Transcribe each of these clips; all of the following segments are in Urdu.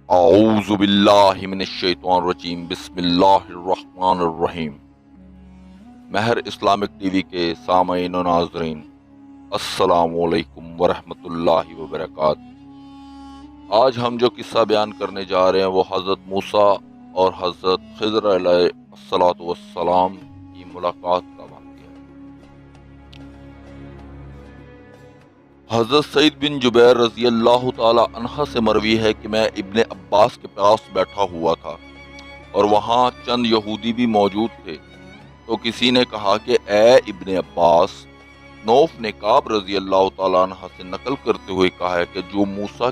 اعوذ باللہ من الشیطان الرجیم، بسم اللہ الرحمن الرحیم۔ مہر اسلامک ٹی وی کے سامعین و ناظرین، السلام علیکم ورحمۃ اللہ وبرکاتہ۔ آج ہم جو قصہ بیان کرنے جا رہے ہیں وہ حضرت موسیٰ اور حضرت خضر علیہ السلام کی ملاقات کا واقعہ ہے۔ حضرت سعید بن جبیر رضی اللہ تعالی عنہ سے مروی ہے کہ میں ابن عباس کے پاس بیٹھا ہوا تھا اور وہاں چند یہودی بھی موجود تھے، تو کسی نے کہا کہ اے ابن عباس، نوف نے کعب رضی اللہ تعالی عنہ سے نقل کرتے ہوئے کہا ہے کہ جو موسیٰ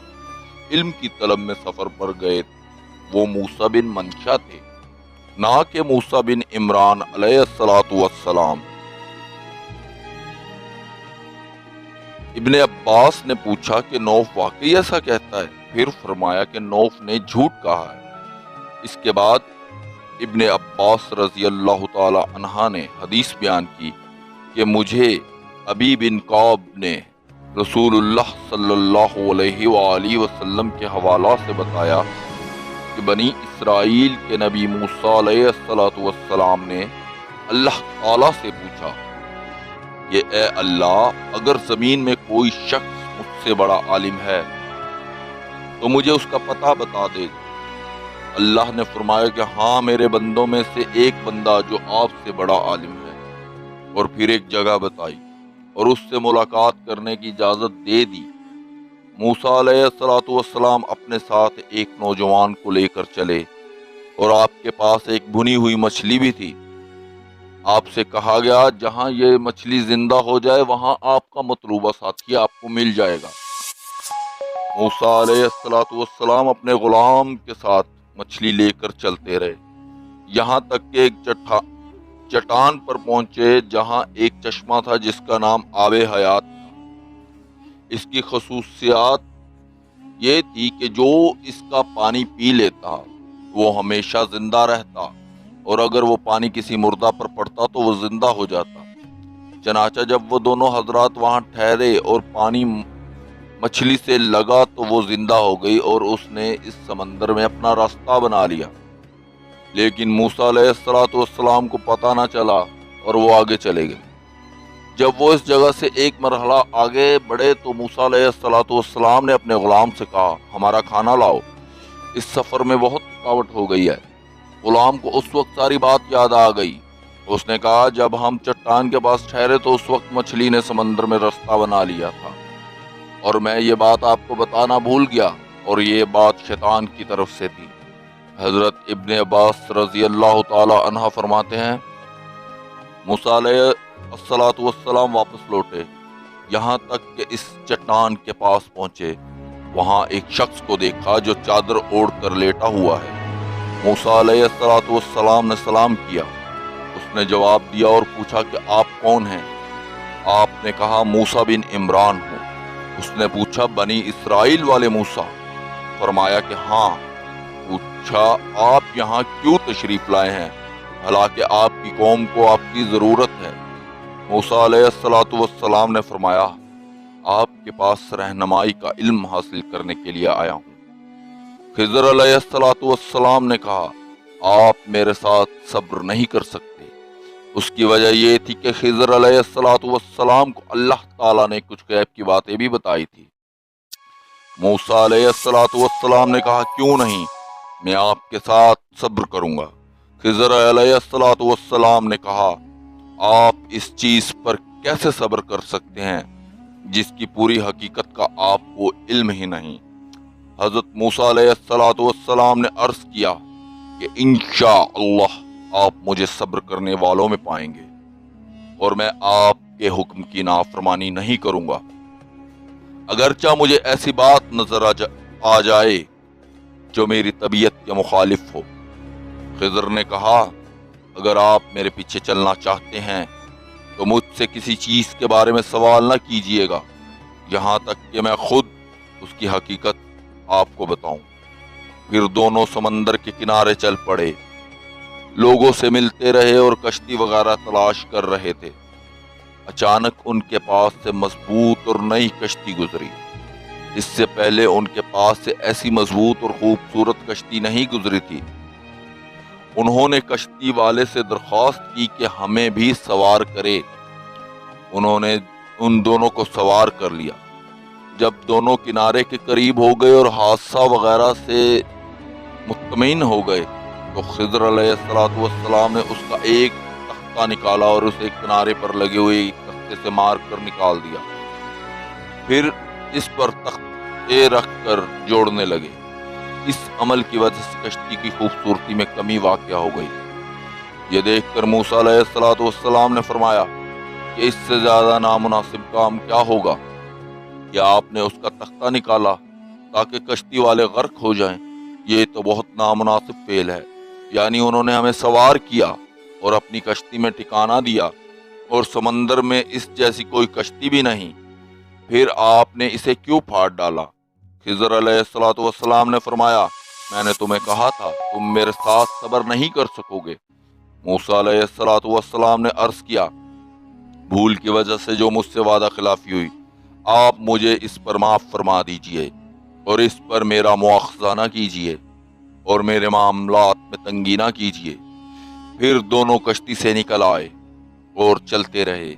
علم کی طلب میں سفر پر گئے وہ موسیٰ بن منشا تھے، نہ کہ موسیٰ بن عمران علیہ السلام۔ ابن عباس نے پوچھا کہ نوف واقعی ایسا کہتا ہے؟ پھر فرمایا کہ نوف نے جھوٹ کہا ہے۔ اس کے بعد ابن عباس رضی اللہ تعالی عنہ نے حدیث بیان کی کہ مجھے ابی بن کعب نے رسول اللہ صلی اللہ علیہ وآلہ وسلم کے حوالہ سے بتایا کہ بنی اسرائیل کے نبی موسیٰ علیہ السلام نے اللہ تعالی سے پوچھا کہ اے اللہ، اگر زمین میں کوئی شخص مجھ سے بڑا عالم ہے تو مجھے اس کا پتہ بتا دے۔ اللہ نے فرمایا کہ ہاں، میرے بندوں میں سے ایک بندہ جو آپ سے بڑا عالم ہے، اور پھر ایک جگہ بتائی اور اس سے ملاقات کرنے کی اجازت دے دی۔ موسیٰ علیہ السلام اپنے ساتھ ایک نوجوان کو لے کر چلے اور آپ کے پاس ایک بھنی ہوئی مچھلی بھی تھی۔ آپ سے کہا گیا جہاں یہ مچھلی زندہ ہو جائے وہاں آپ کا مطلوبہ ساتھی آپ کو مل جائے گا۔ موسیٰ علیہ السلام اپنے غلام کے ساتھ مچھلی لے کر چلتے رہے، یہاں تک کہ ایک چٹان پر پہنچے جہاں ایک چشمہ تھا جس کا نام آب حیات تھا۔ اس کی خصوصیات یہ تھی کہ جو اس کا پانی پی لیتا وہ ہمیشہ زندہ رہتا، اور اگر وہ پانی کسی مردہ پر پڑتا تو وہ زندہ ہو جاتا۔ چنانچہ جب وہ دونوں حضرات وہاں ٹھہرے اور پانی مچھلی سے لگا تو وہ زندہ ہو گئی اور اس نے اس سمندر میں اپنا راستہ بنا لیا، لیکن موسیٰ علیہ السلام کو پتہ نہ چلا اور وہ آگے چلے گئے۔ جب وہ اس جگہ سے ایک مرحلہ آگے بڑھے تو موسیٰ علیہ السلام نے اپنے غلام سے کہا، ہمارا کھانا لاؤ، اس سفر میں بہت تھکاوٹ ہو گئی ہے۔ غلام کو اس وقت ساری بات یاد آ گئی۔ اس نے کہا، جب ہم چٹان کے پاس ٹھہرے تو اس وقت مچھلی نے سمندر میں راستہ بنا لیا تھا اور میں یہ بات آپ کو بتانا بھول گیا، اور یہ بات شیطان کی طرف سے تھی۔ حضرت ابن عباس رضی اللہ تعالی عنہ فرماتے ہیں، موسیٰ علیہ السلام واپس لوٹے، یہاں تک کہ اس چٹان کے پاس پہنچے۔ وہاں ایک شخص کو دیکھا جو چادر اوڑھ کر لیٹا ہوا ہے۔ موسیٰ علیہ السلام نے سلام کیا، اس نے جواب دیا اور پوچھا کہ آپ کون ہیں؟ آپ نے کہا، موسیٰ بن عمران ہوں۔ اس نے پوچھا، بنی اسرائیل والے موسیٰ؟ فرمایا کہ ہاں۔ پوچھا، آپ یہاں کیوں تشریف لائے ہیں؟ حالانکہ آپ کی قوم کو آپ کی ضرورت ہے۔ موسیٰ علیہ السلام نے فرمایا، آپ کے پاس رہنمائی کا علم حاصل کرنے کے لیے آیا ہوں۔ خضر علیہ السلام نے کہا، آپ میرے ساتھ صبر نہیں کر سکتے۔ اس کی وجہ یہ تھی کہ خضر علیہ السلام کو اللہ تعالیٰ نے کچھ غیب کی باتیں بھی بتائی تھی۔ موسیٰ علیہ السلام نے کہا، کیوں نہیں، میں آپ کے ساتھ صبر کروں گا۔ خضر علیہ السلام نے کہا، آپ اس چیز پر کیسے صبر کر سکتے ہیں جس کی پوری حقیقت کا آپ کو علم ہی نہیں؟ حضرت موسیٰ علیہ السلام نے عرض کیا کہ انشاءاللہ آپ مجھے صبر کرنے والوں میں پائیں گے، اور میں آپ کے حکم کی نافرمانی نہیں کروں گا، اگرچہ مجھے ایسی بات نظر آ جائے جو میری طبیعت کے مخالف ہو۔ خضر نے کہا، اگر آپ میرے پیچھے چلنا چاہتے ہیں تو مجھ سے کسی چیز کے بارے میں سوال نہ کیجیے گا یہاں تک کہ میں خود اس کی حقیقت آپ کو بتاؤں۔ پھر دونوں سمندر کے کنارے چل پڑے، لوگوں سے ملتے رہے اور کشتی وغیرہ تلاش کر رہے تھے۔ اچانک ان کے پاس سے مضبوط اور نئی کشتی گزری۔ اس سے پہلے ان کے پاس سے ایسی مضبوط اور خوبصورت کشتی نہیں گزری تھی۔ انہوں نے کشتی والے سے درخواست کی کہ ہمیں بھی سوار کرے۔ انہوں نے ان دونوں کو سوار کر لیا۔ جب دونوں کنارے کے قریب ہو گئے اور حادثہ وغیرہ سے مطمئن ہو گئے تو خضر علیہ السلام نے اس کا ایک تختہ نکالا اور اسے کنارے پر لگے ہوئے تختے سے مار کر نکال دیا۔ پھر اس پر تختے رکھ کر جوڑنے لگے۔ اس عمل کی وجہ سے کشتی کی خوبصورتی میں کمی واقع ہو گئی۔ یہ دیکھ کر موسیٰ علیہ السلام نے فرمایا کہ اس سے زیادہ نامناسب کام کیا ہوگا کہ آپ نے اس کا تختہ نکالا تاکہ کشتی والے غرق ہو جائیں۔ یہ تو بہت نامناسب فعل ہے، یعنی انہوں نے ہمیں سوار کیا اور اپنی کشتی میں ٹھکانہ دیا، اور سمندر میں اس جیسی کوئی کشتی بھی نہیں، پھر آپ نے اسے کیوں پھاڑ ڈالا؟ خضر علیہ السلام نے فرمایا، میں نے تمہیں کہا تھا تم میرے ساتھ صبر نہیں کر سکو گے۔ موسیٰ علیہ السلام نے عرض کیا، بھول کی وجہ سے جو مجھ سے وعدہ خلافی ہوئی، آپ مجھے اس پر معاف فرما دیجئے اور اس پر میرا مواخذہ نہ کیجئے اور میرے معاملات میں تنگی نہ کیجئے۔ پھر دونوں کشتی سے نکل آئے اور چلتے رہے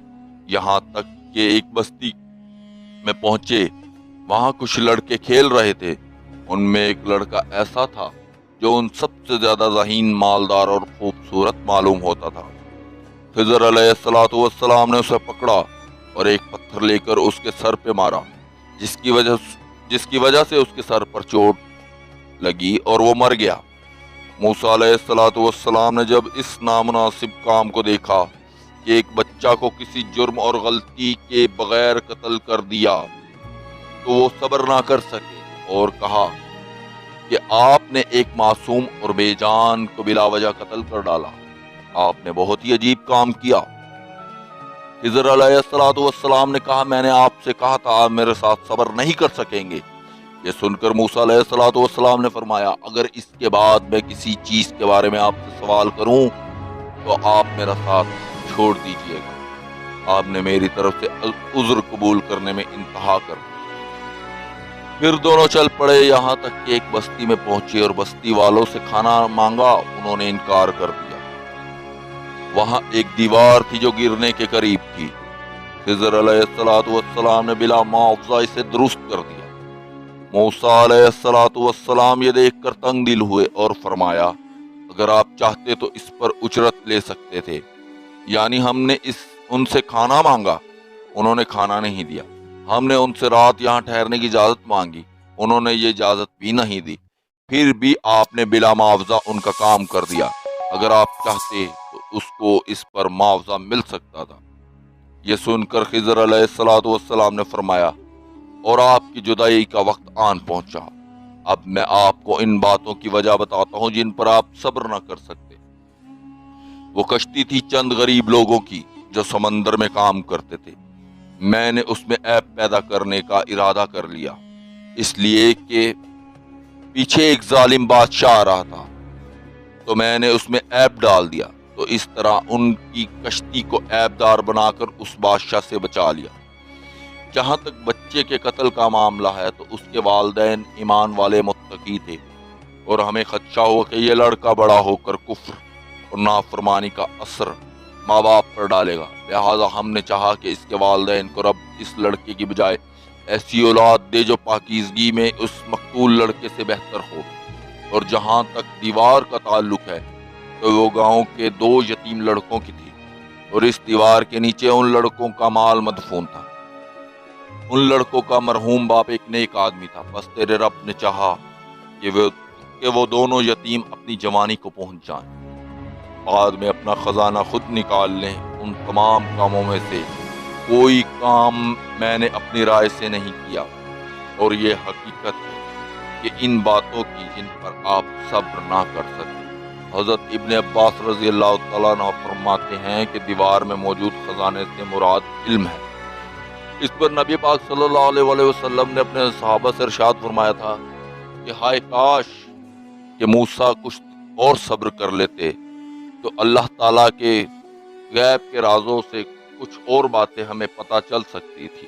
یہاں تک کہ ایک بستی میں پہنچے۔ وہاں کچھ لڑکے کھیل رہے تھے۔ ان میں ایک لڑکا ایسا تھا جو ان سب سے زیادہ ذہین، مالدار اور خوبصورت معلوم ہوتا تھا۔ خضر علیہ السلام نے اسے پکڑا اور ایک پتھر لے کر اس کے سر پہ مارا، جس کی وجہ سے اس کے سر پر چوٹ لگی اور وہ مر گیا۔ موسیٰ علیہ السلام نے جب اس نامناسب کام کو دیکھا کہ ایک بچہ کو کسی جرم اور غلطی کے بغیر قتل کر دیا تو وہ صبر نہ کر سکے اور کہا کہ آپ نے ایک معصوم اور بے جان کو بلا وجہ قتل کر ڈالا، آپ نے بہت ہی عجیب کام کیا۔ خضر علیہ السلام نے کہا، میں نے آپ سے کہا تھا آپ میرے ساتھ صبر نہیں کر سکیں گے۔ یہ سن کر موسیٰ علیہ السلام نے فرمایا، اگر اس کے بعد میں کسی چیز کے بارے میں آپ سے سوال کروں تو آپ میرا ساتھ چھوڑ دیجئے گا۔ آپ نے میری طرف سے عذر قبول کرنے میں انتہا کر دی۔ پھر دونوں چل پڑے یہاں تک کہ ایک بستی میں پہنچے اور بستی والوں سے کھانا مانگا، انہوں نے انکار کر دیا۔ وہاں ایک دیوار تھی جو گرنے کے قریب تھی۔ خضر علیہ السلام نے بلا معاوضہ اسے درست کر دیا۔ موسیٰ علیہ السلام یہ دیکھ کر تنگ دل ہوئے اور فرمایا، اگر آپ چاہتے تو اس پر اجرت لے سکتے تھے، یعنی ہم نے ان سے کھانا مانگا، انہوں نے کھانا نہیں دیا، ہم نے ان سے رات یہاں ٹھہرنے کی اجازت مانگی، انہوں نے یہ اجازت بھی نہیں دی، پھر بھی آپ نے بلا معاوضہ ان کا کام کر دیا۔ اگر آپ چاہتے تو اس کو اس پر معاوضہ مل سکتا تھا۔ یہ سن کر خضر علیہ السلام نے فرمایا، اور آپ کی جدائی کا وقت آن پہنچا۔ اب میں آپ کو ان باتوں کی وجہ بتاتا ہوں جن پر آپ صبر نہ کر سکتے۔ وہ کشتی تھی چند غریب لوگوں کی جو سمندر میں کام کرتے تھے۔ میں نے اس میں عیب پیدا کرنے کا ارادہ کر لیا، اس لیے کہ پیچھے ایک ظالم بادشاہ آ رہا تھا، تو میں نے اس میں عیب ڈال دیا، تو اس طرح ان کی کشتی کو عیب دار بنا کر اس بادشاہ سے بچا لیا۔ جہاں تک بچے کے قتل کا معاملہ ہے تو اس کے والدین ایمان والے متقی تھے، اور ہمیں خدشہ ہوا کہ یہ لڑکا بڑا ہو کر کفر اور نافرمانی کا اثر ماں باپ پر ڈالے گا، لہٰذا ہم نے چاہا کہ اس کے والدین کو رب اس لڑکے کی بجائے ایسی اولاد دے جو پاکیزگی میں اس مقتول لڑکے سے بہتر ہو۔ اور جہاں تک دیوار کا تعلق ہے تو وہ گاؤں کے 2 یتیم لڑکوں کی تھی، اور اس دیوار کے نیچے ان لڑکوں کا مال مدفون تھا۔ ان لڑکوں کا مرحوم باپ ایک نیک آدمی تھا، بس تیرے رب نے چاہا کہ وہ دونوں یتیم اپنی جوانی کو پہنچ جائیں، بعد میں اپنا خزانہ خود نکال لیں۔ ان تمام کاموں میں سے کوئی کام میں نے اپنی رائے سے نہیں کیا، اور یہ حقیقت ہے کہ ان باتوں کی جن پر آپ صبر نہ کر سکتے۔ حضرت ابن عباس رضی اللہ تعالیٰ عنہ فرماتے ہیں کہ دیوار میں موجود خزانے سے مراد علم ہے۔ اس پر نبی پاک صلی اللہ علیہ وسلم نے اپنے صحابہ سے ارشاد فرمایا تھا کہ ہائے کاش کہ موسیٰ کچھ اور صبر کر لیتے تو اللہ تعالیٰ کے غیب کے رازوں سے کچھ اور باتیں ہمیں پتہ چل سکتی تھی۔